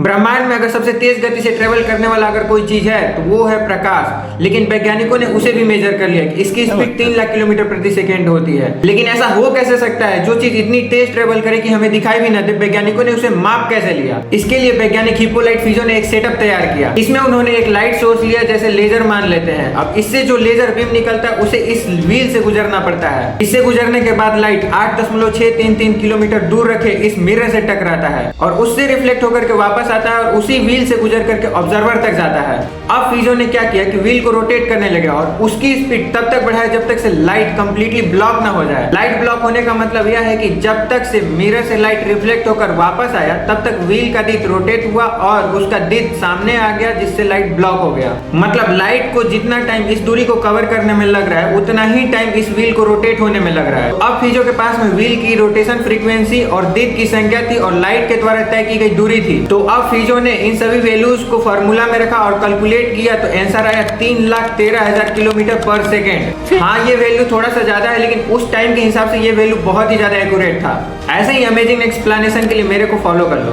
ब्रह्मांड में अगर सबसे तेज गति से ट्रेवल करने वाला अगर कोई चीज है तो वो है प्रकाश। लेकिन वैज्ञानिकों ने उसे भी मेजर कर लिया कि इसकी स्पीड 3 लाख किलोमीटर प्रति सेकेंड होती है। लेकिन ऐसा हो कैसे सकता है जो चीज इतनी तेज ट्रेवल करे कि हमें दिखाई भी ना दे, वैज्ञानिकों ने उसे माप कैसे लिया? इसके लिए वैज्ञानिक हिप्पोलाइट फिजो ने एक सेटअप तैयार किया। इसमें उन्होंने एक लाइट सोर्स लिया, जैसे लेजर मान लेते हैं। अब इससे जो लेजर बीम निकलता है उसे इस व्हील से गुजरना पड़ता है। इससे गुजरने के बाद लाइट 8.633 किलोमीटर दूर रखे इस मिरर से टकराता है और उससे रिफ्लेक्ट होकर के वापस आता है और उसी व्हील से गुजर करके ऑब्जर्वर तक जाता है। अब फिजो ने क्या किया कि व्हील को रोटेट करने लगे और उसकी स्पीड तब तक बढ़ाया जब तक से लाइट कंप्लीटली ब्लॉक ना हो जाए। लाइट ब्लॉक होने का मतलब यह है कि जब तक से मिरर से लाइट रिफ्लेक्ट होकर वापस आया तब तक व्हील का दित रोटेट हुआ और उसका दित सामने आ गया, जिससे लाइट ब्लॉक हो गया। मतलब लाइट को जितना टाइम इस दूरी को कवर करने में लग रहा है उतना ही टाइम इस व्हील को रोटेट होने में लग रहा है। अब फिजो के पास में व्हील की रोटेशन फ्रीक्वेंसी और दित की संख्या थी और लाइट के द्वारा तय की गई दूरी थी। तो अब फिजो ने इन सभी वैल्यूज को फार्मूला में रखा और कैलकुलेट किया तो आंसर आया 3,13,000 किलोमीटर पर सेकेंड। हाँ, ये वैल्यू थोड़ा सा ज्यादा है, लेकिन उस टाइम के हिसाब से ये वैल्यू बहुत ही ज्यादा एक्यूरेट था। ऐसे ही अमेजिंग एक्सप्लेनेशन के लिए मेरे को फॉलो कर लो।